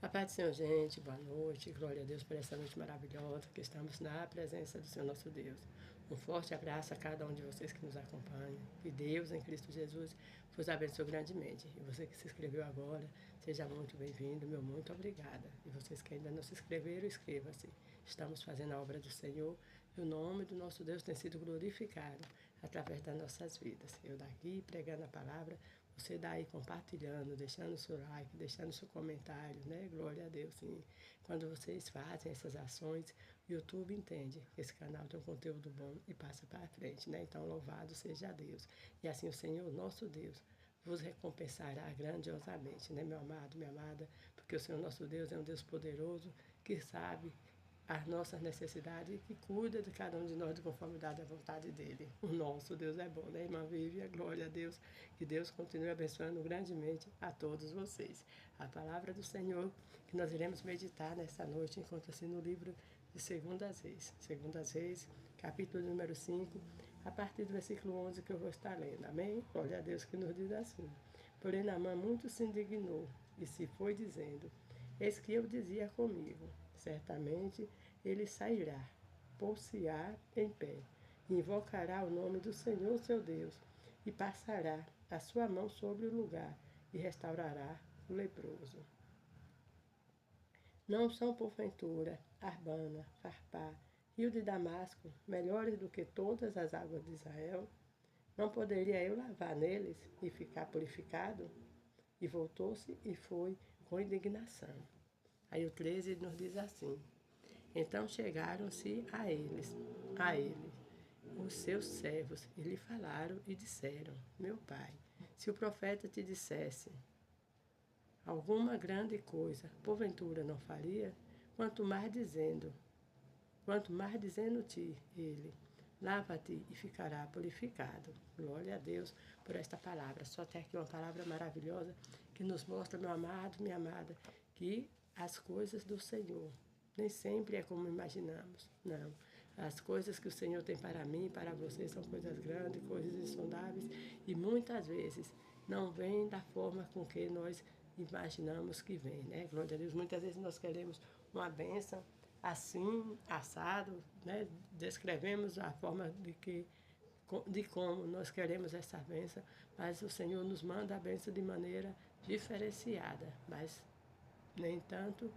A paz do Senhor, gente, boa noite, glória a Deus por essa noite maravilhosa, que estamos na presença do Senhor nosso Deus. Um forte abraço a cada um de vocês que nos acompanham. Que Deus, em Cristo Jesus, vos abençoe grandemente. E você que se inscreveu agora, seja muito bem-vindo, meu muito obrigada. E vocês que ainda não se inscreveram, inscreva-se. Estamos fazendo a obra do Senhor e o nome do nosso Deus tem sido glorificado através das nossas vidas. Eu daqui pregando a palavra, você daí compartilhando, deixando o seu like, deixando o seu comentário, né? Glória a Deus, sim. Quando vocês fazem essas ações, o YouTube entende que esse canal tem um conteúdo bom e passa para frente, né? Então, louvado seja Deus. E assim o Senhor, nosso Deus, vos recompensará grandiosamente, né, meu amado, minha amada? Porque o Senhor, nosso Deus, é um Deus poderoso que sabe as nossas necessidades e que cuida de cada um de nós de conformidade à vontade dele. O nosso Deus é bom, né, irmã Vivian? Glória a Deus. Que Deus continue abençoando grandemente a todos vocês. A palavra do Senhor que nós iremos meditar nessa noite encontra-se no livro de Segundas Reis. Segundas Reis, capítulo número 5, a partir do versículo 11 que eu vou estar lendo. Amém? Glória a Deus, que nos diz assim. Porém, Naamã muito se indignou e se foi dizendo: Eis que eu dizia comigo, certamente ele sairá, pôr-se-á em pé, invocará o nome do Senhor seu Deus, e passará a sua mão sobre o lugar, e restaurará o leproso. Não são, porventura, Arbana, Farpá, rio de Damasco, melhores do que todas as águas de Israel? Não poderia eu lavar neles e ficar purificado? E voltou-se e foi com indignação. Aí o 13 nos diz assim: Então chegaram-se a ele, os seus servos, e lhe falaram e disseram: Meu pai, se o profeta te dissesse alguma grande coisa, porventura não faria? Quanto mais dizendo-te ele, lava-te e ficará purificado. Glória a Deus por esta palavra. Só tem aqui uma palavra maravilhosa que nos mostra, meu amado, minha amada, que as coisas do Senhor nem sempre é como imaginamos. Não. As coisas que o Senhor tem para mim e para você são coisas grandes, coisas insondáveis e muitas vezes não vêm da forma com que nós imaginamos que vem, né? Glória a Deus. Muitas vezes nós queremos uma bênção assim, assado, né? Descrevemos a forma de como nós queremos essa bênção, mas o Senhor nos manda a bênção de maneira diferenciada, mas nem tanto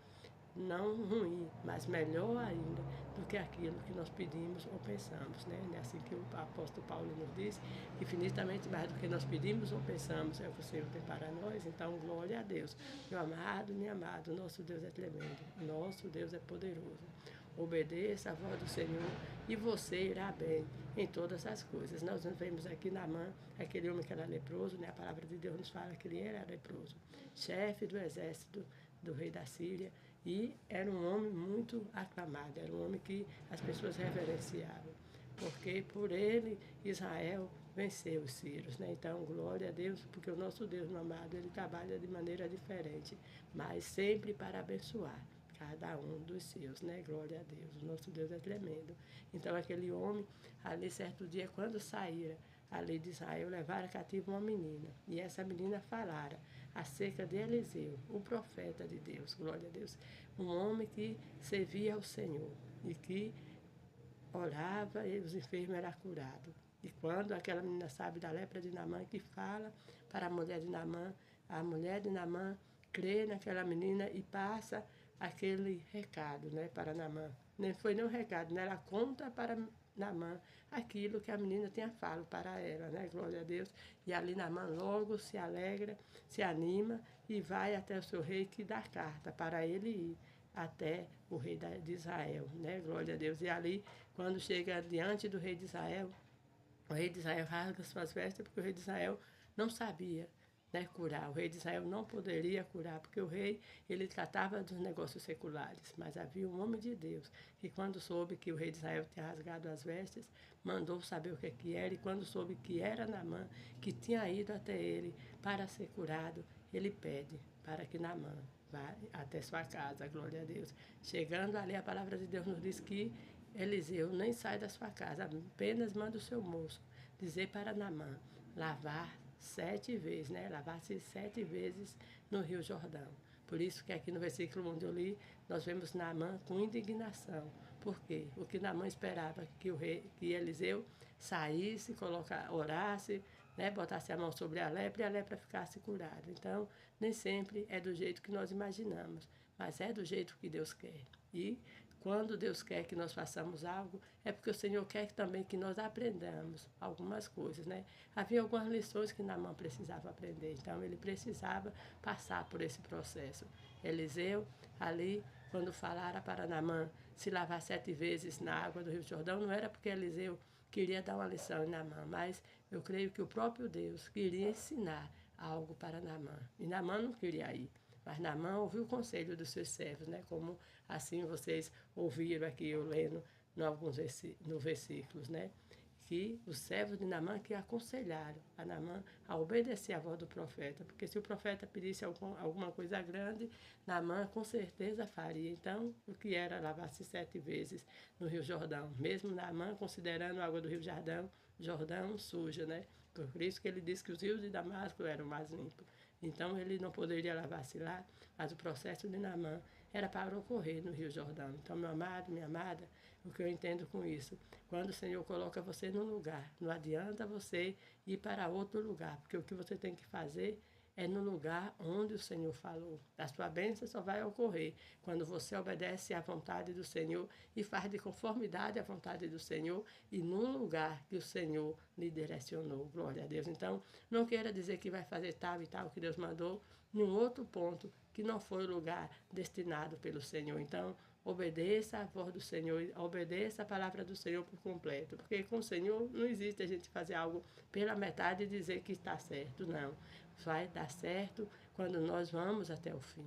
não ruim, mas melhor ainda do que aquilo que nós pedimos ou pensamos, né? É assim que o apóstolo Paulo nos diz, infinitamente mais do que nós pedimos ou pensamos é o que o Senhor tem para nós. Então, glória a Deus. Meu amado, minha amada, o nosso Deus é tremendo, o nosso Deus é poderoso. Obedeça a voz do Senhor e você irá bem em todas as coisas. Nós vemos aqui Naamã, aquele homem que era leproso, né? A palavra de Deus nos fala que ele era leproso, chefe do exército do rei da Síria, e era um homem muito aclamado, era um homem que as pessoas reverenciavam, porque por ele Israel venceu os sírios, né? Então, glória a Deus, porque o nosso Deus, meu amado, ele trabalha de maneira diferente, mas sempre para abençoar cada um dos seus, né? Glória a Deus, o nosso Deus é tremendo. Então, aquele homem, ali certo dia, quando saíra ali de Israel, levaram cativo uma menina, e essa menina falara acerca de Eliseu, o profeta de Deus, glória a Deus, um homem que servia ao Senhor e que orava e os enfermos eram curados. E quando aquela menina sabe da lepra de Naamã, que fala para a mulher de Naamã crê naquela menina e passa aquele recado, né, para Naamã. Nem foi nem um recado, né, ela conta para Naamã aquilo que a menina tinha falado para ela, né? Glória a Deus. E ali Naamã logo se alegra, se anima e vai até o seu rei que dá carta para ele ir até o rei de Israel, né? Glória a Deus. E ali, quando chega diante do rei de Israel, o rei de Israel rasga suas vestes porque o rei de Israel não sabia, né, curar. O rei de Israel não poderia curar, porque o rei, ele tratava dos negócios seculares. Mas havia um homem de Deus que, quando soube que o rei de Israel tinha rasgado as vestes, mandou saber o que era. E quando soube que era Naamã, que tinha ido até ele para ser curado, ele pede para que Naamã vá até sua casa, glória a Deus. Chegando ali, a palavra de Deus nos diz que Eliseu nem sai da sua casa, apenas manda o seu moço dizer para Naamã lavar 7 vezes, né? Lavar-se 7 vezes no Rio Jordão. Por isso que aqui no versículo onde eu li, nós vemos Naamã com indignação. Por quê? O que Naamã esperava que Eliseu saísse, orasse, né, botasse a mão sobre a lepra e a lepra ficasse curada. Então, nem sempre é do jeito que nós imaginamos, mas é do jeito que Deus quer. E quando Deus quer que nós façamos algo, é porque o Senhor quer também que nós aprendamos algumas coisas, né? Havia algumas lições que Naamã precisava aprender, então ele precisava passar por esse processo. Eliseu, ali, quando falara para Naamã se lavar 7 vezes na água do Rio Jordão, não era porque Eliseu queria dar uma lição em Naamã, mas eu creio que o próprio Deus queria ensinar algo para Naamã. E Naamã não queria ir. Mas Naamã ouviu o conselho dos seus servos, né? Como assim vocês ouviram aqui eu lendo no versículos, né? Que os servos de Naamã que aconselharam a Naamã a obedecer à voz do profeta, porque se o profeta pedisse alguma coisa grande, Naamã com certeza faria. Então, o que era lavar-se 7 vezes no Rio Jordão? Mesmo Naamã considerando a água do Rio Jordão suja, né? Por isso que ele disse que os rios de Damasco eram mais limpos. Então ele não poderia lavar-se lá, mas o processo de Naamã era para ocorrer no Rio Jordão. Então, meu amado, minha amada, o que eu entendo com isso? Quando o Senhor coloca você num lugar, não adianta você ir para outro lugar, porque o que você tem que fazer é no lugar onde o Senhor falou. A sua bênção só vai ocorrer quando você obedece à vontade do Senhor e faz de conformidade à vontade do Senhor e num lugar que o Senhor lhe direcionou. Glória a Deus. Então, não queira dizer que vai fazer tal e tal que Deus mandou em um outro ponto que não foi o lugar destinado pelo Senhor. Então, obedeça a voz do Senhor, obedeça a palavra do Senhor por completo, porque com o Senhor não existe a gente fazer algo pela metade e dizer que está certo, não. Vai dar certo quando nós vamos até o fim.